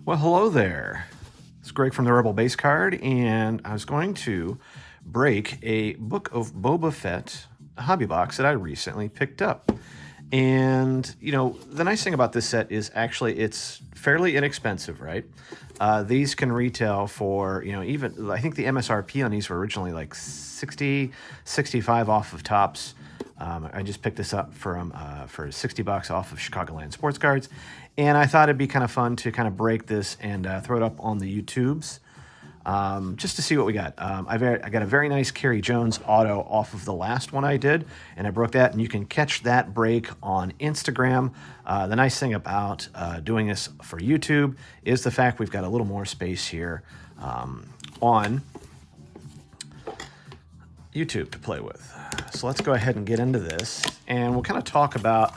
Well, hello there. It's Greg from the Rebel Base Card, and I was going to break a Book of Boba Fett hobby box that I recently picked up. And, you know, the nice thing about this set is actually it's fairly inexpensive, right? These can retail for, you know, even, I think the MSRP on these were originally like 60, 65 off of tops. I just picked this up for $60 off of Chicagoland Sports Cards, and I thought it'd be kind of fun to kind of break this and throw it up on the YouTubes just to see what we got. I got a very nice Kerry Jones auto off of the last one I did, and I broke that, and you can catch that break on Instagram. The nice thing about doing this for YouTube is the fact we've got a little more space here on YouTube to play with. So let's go ahead and get into this, and we'll kind of talk about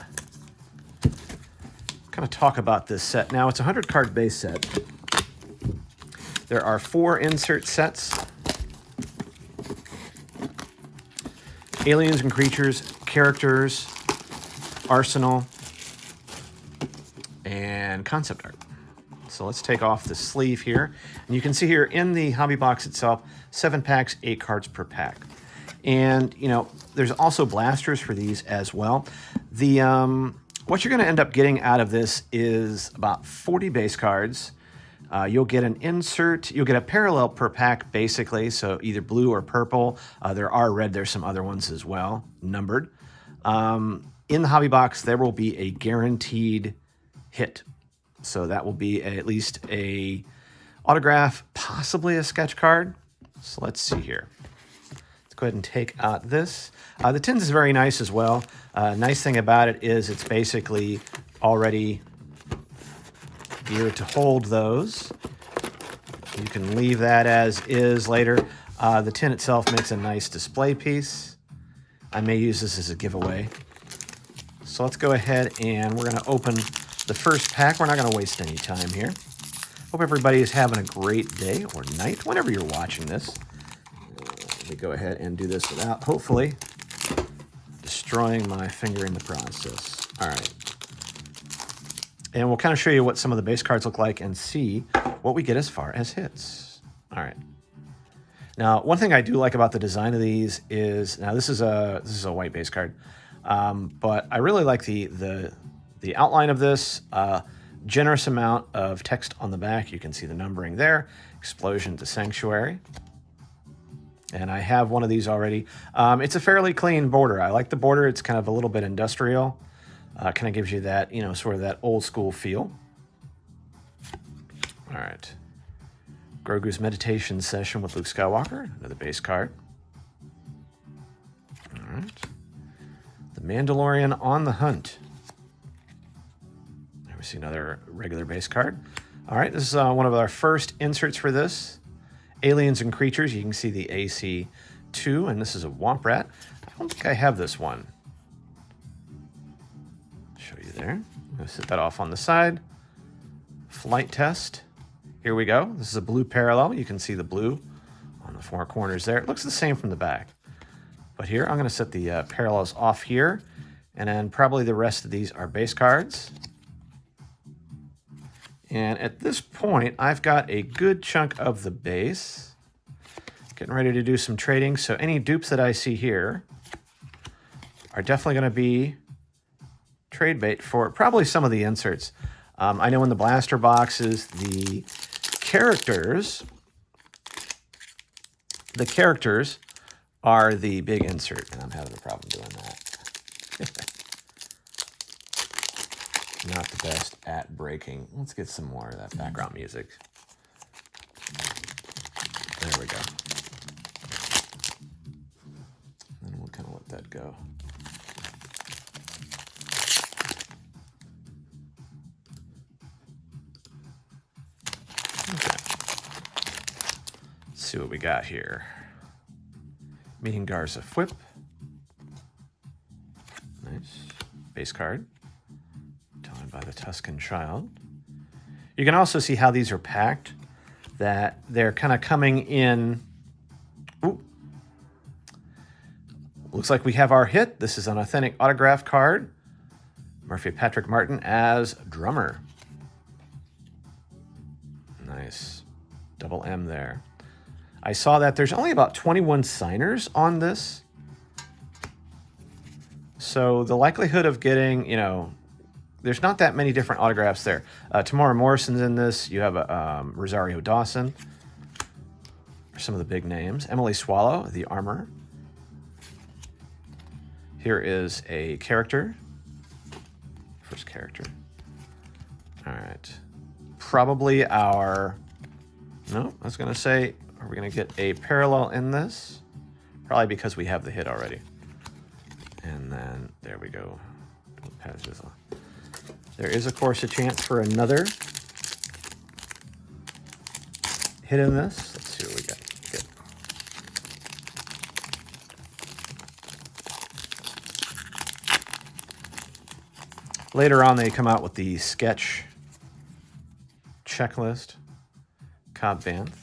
this set. Now, it's a 100 card base set. There are 4 insert sets: aliens and creatures, characters, arsenal, and concept art. So let's take off the sleeve here, and you can see here in the hobby box itself, 7 packs, 8 cards per pack. And, you know, there's also blasters for these as well. The what you're going to end up getting out of this is about 40 base cards. You'll get an insert. You'll get a parallel per pack, basically, so either blue or purple. There are red. There's some other ones as well, numbered. In the hobby box, there will be a guaranteed hit. So that will be at least a autograph, possibly a sketch card. So let's see here. Go ahead and take out this. The tins is very nice as well. Nice thing about it is it's basically already geared to hold those. You can leave that as is later. The tin itself makes a nice display piece. I may use this as a giveaway. So let's go ahead and we're going to open the first pack. We're not going to waste any time here. Hope everybody is having a great day or night whenever you're watching this. Let me go ahead and do this without, hopefully, destroying my finger in the process. All right. And we'll kind of show you what some of the base cards look like and see what we get as far as hits. All right. Now, one thing I do like about the design of these is, now this is a white base card, but I really like the outline of this. Generous amount of text on the back. You can see the numbering there. Explosion to Sanctuary. And I have one of these already. It's a fairly clean border. I like the border. It's kind of a little bit industrial. Kind of gives you that, you know, sort of that old school feel. All right. Grogu's meditation session with Luke Skywalker, another base card. All right. The Mandalorian on the Hunt. There we see another regular base card. All right, this is one of our first inserts for this. Aliens and Creatures, you can see the AC2, and this is a Womp Rat. I don't think I have this one. Show you there. I'm going to set that off on the side. Flight Test. Here we go. This is a blue parallel. You can see the blue on the 4 corners there. It looks the same from the back. But here, I'm going to set the parallels off here, and then probably the rest of these are base cards. And at this point, I've got a good chunk of the base. Getting ready to do some trading. So any dupes that I see here are definitely going to be trade bait for probably some of the inserts. I know in the blaster boxes, the characters are the big insert. And I'm having a problem doing that. Not the best at breaking. Let's get some more of that background music. There we go. And we'll kind of let that go. Okay. Let's see what we got here. Meeting Garza Whip. Nice. Base card. By the Tuscan Child. You can also see how these are packed, that they're kind of coming in. Ooh. Looks like we have our hit. This is an authentic autograph card. Murphy Patrick Martin as drummer. Nice. Double M there. I saw that there's only about 21 signers on this. So the likelihood of getting, you know, there's not that many different autographs there. Tamara Morrison's in this. You have Rosario Dawson. Some of the big names. Emily Swallow, the Armor. Here is a character. First character. All right. Probably our... No, I was going to say, are we going to get a parallel in this? Probably because we have the hit already. And then, there we go. There is, of course, a chance for another hit in this. Let's see what we got. Good. Later on, they come out with the sketch checklist. Cobb Vanth.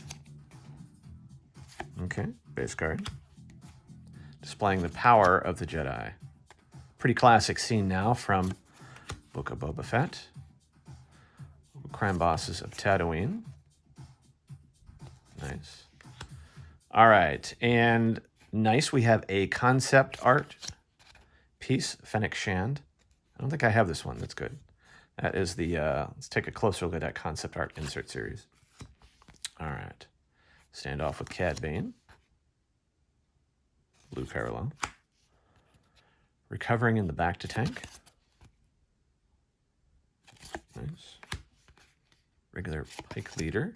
Okay, base card. Displaying the power of the Jedi. Pretty classic scene now from Book of Boba Fett. Crime bosses of Tatooine. Nice. All right, and nice, we have a concept art piece, Fennec Shand. I don't think I have this one. That's good. That is the, let's take a closer look at that concept art insert series. All right. Stand off with Cad Bane. Blue parallel. Recovering in the back to tank. Nice. Regular Pike leader.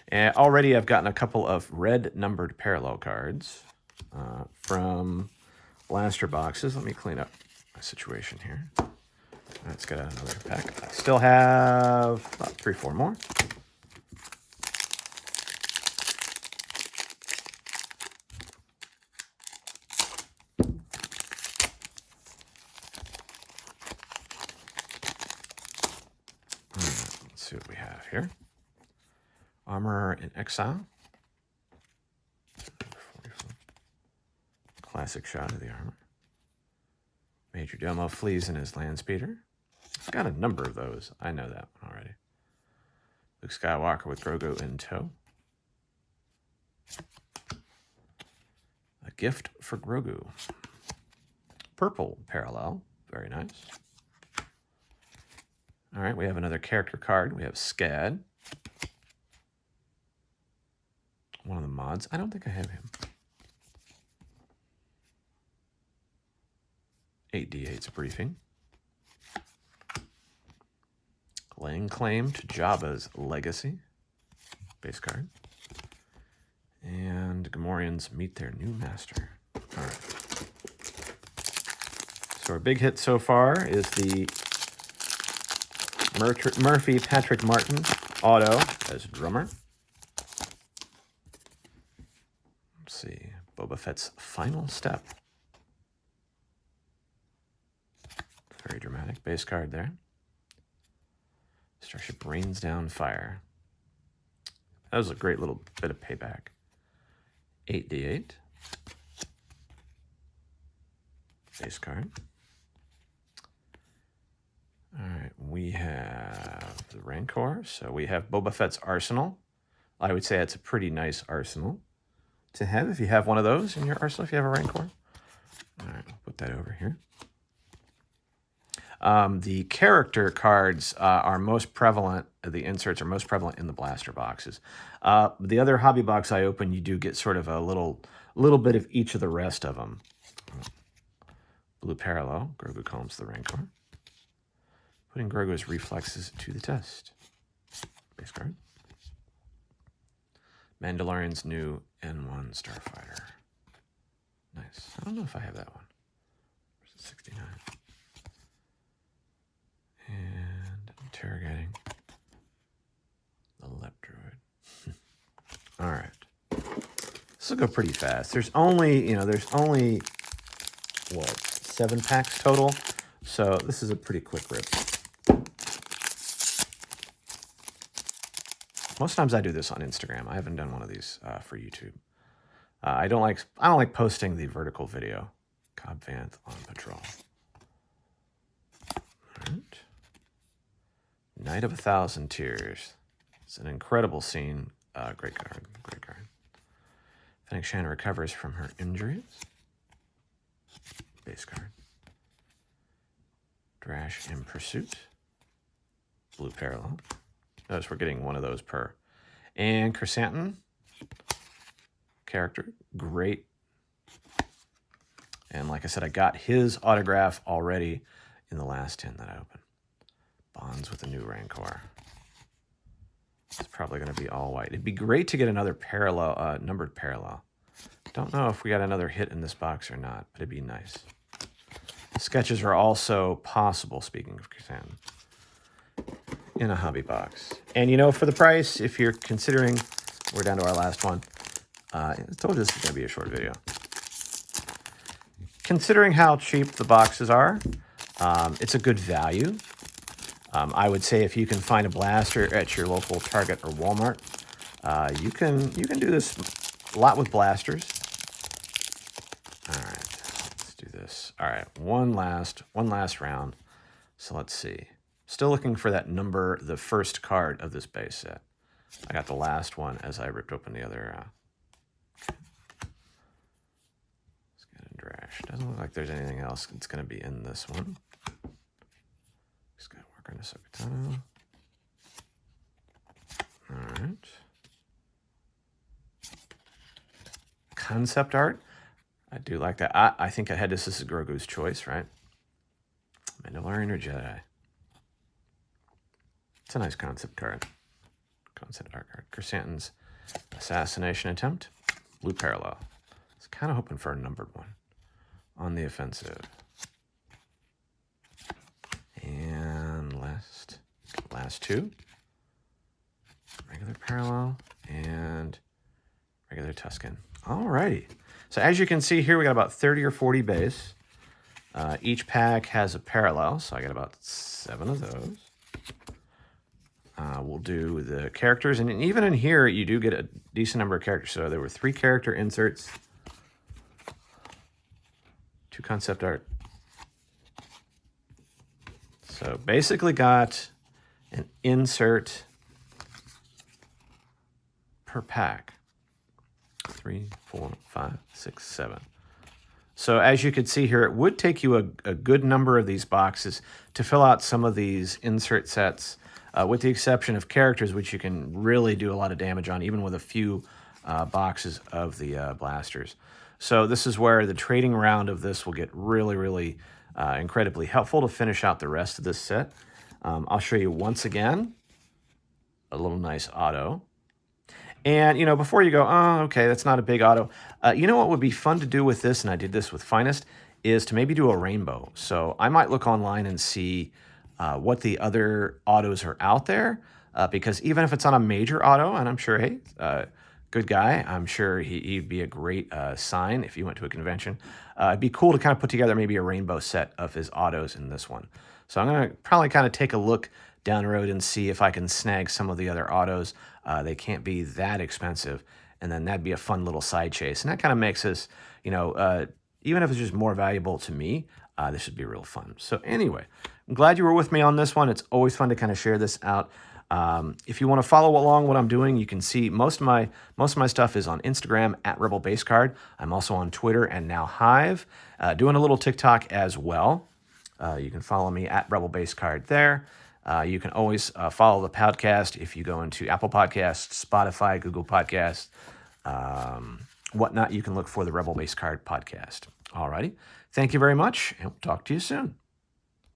And already I've gotten a couple of red numbered parallel cards from blaster boxes. Let me clean up my situation here. Let's get another pack. I still have about 3-4 more. Let's see what we have here. Armor in Exile. Classic shot of the armor. Major Domo flees in his land speeder. Got a number of those. I know that one already. Luke Skywalker with Grogu in tow. A gift for Grogu. Purple parallel. Very nice. All right, we have another character card. We have Scad. One of the mods. I don't think I have him. 8d8's briefing. Laying claim to Jabba's legacy. Base card. And Gamorreans meet their new master. All right. So our big hit so far is the Murphy Patrick Martin auto as drummer. Let's see. Boba Fett's final step. Very dramatic. Base card there. Starship rains down fire. That was a great little bit of payback. 8d8. Base card. All right, we have the Rancor. So we have Boba Fett's arsenal. I would say it's a pretty nice arsenal to have if you have one of those in your arsenal, if you have a Rancor. All right, I'll put that over here. The character cards are most prevalent, the inserts are most prevalent in the blaster boxes. The other hobby box I open, you do get sort of a little bit of each of the rest of them. Blue parallel, Grogu calms the Rancor. Putting Grogu's reflexes to the test. Base card. Mandalorian's new N1 Starfighter. Nice. I don't know if I have that one. Where's the 69? And interrogating the Lep Droid. All right. This will go pretty fast. There's only, what, 7 packs total? So this is a pretty quick rip. Most times I do this on Instagram. I haven't done one of these for YouTube. I don't like posting the vertical video. Cobb Vanth on patrol. All right. Night of 1,000 Tears. It's an incredible scene. Great card. Great card. Fennec Shan recovers from her injuries. Base card. Drash in Pursuit. Blue Parallel. Notice we're getting one of those per. And Chrysanthemum. Character. Great. And like I said, I got his autograph already in the last 10 that I opened. Bonds with a new Rancor. It's probably going to be all white. It'd be great to get another parallel, numbered parallel. Don't know if we got another hit in this box or not, but it'd be nice. Sketches are also possible, speaking of Chrysanthemum, in a hobby box. And you know, for the price, if you're considering, we're down to our last one. I told you this is going to be a short video. Considering how cheap the boxes are, it's a good value. I would say if you can find a blaster at your local Target or Walmart, you can do this a lot with blasters. All right, let's do this. All right, one last round. So let's see. Still looking for that number, the first card of this base set. I got the last one as I ripped open the other. Let's get a Drash. Doesn't look like there's anything else that's going to be in this one. Just got to work on this Okatano. All right. Concept art. I do like that. I think I had this as Grogu's choice, right? Mandalorian or Jedi? It's a nice concept card. Concept art card. Chrysanthemum's assassination attempt. Blue Parallel. I was kind of hoping for a numbered one. On the offensive. And last two. Regular Parallel and regular Tuscan. Alrighty. So as you can see here, we got about 30 or 40 base. Each pack has a parallel, so I got about 7 of those. We'll do the characters, and even in here, you do get a decent number of characters. So there were 3 character inserts, 2 concept art. So basically got an insert per pack. 3, 4, 5, 6, 7. So as you can see here, it would take you a good number of these boxes to fill out some of these insert sets, with the exception of characters, which you can really do a lot of damage on, even with a few boxes of the blasters. So this is where the trading round of this will get really, really incredibly helpful to finish out the rest of this set. I'll show you once again a little nice auto. And, you know, before you go, oh, okay, that's not a big auto. You know what would be fun to do with this, and I did this with Finest, is to maybe do a rainbow. So I might look online and see what the other autos are out there, because even if it's on a major auto, and I'm sure, hey, good guy, I'm sure he'd be a great sign if you went to a convention. It'd be cool to kind of put together maybe a rainbow set of his autos in this one. So I'm going to probably kind of take a look down the road and see if I can snag some of the other autos. They can't be that expensive, and then that'd be a fun little side chase. And that kind of makes this, you know, even if it's just more valuable to me, this would be real fun. So anyway, I'm glad you were with me on this one. It's always fun to kind of share this out. If you want to follow along what I'm doing, you can see most of my stuff is on Instagram at Rebel Base Card. I'm also on Twitter and now Hive, doing a little TikTok as well. You can follow me at Rebel Base Card there. You can always follow the podcast if you go into Apple Podcasts, Spotify, Google Podcasts, whatnot. You can look for the Rebel Base Card podcast. Alrighty. Thank you very much, and we'll talk to you soon.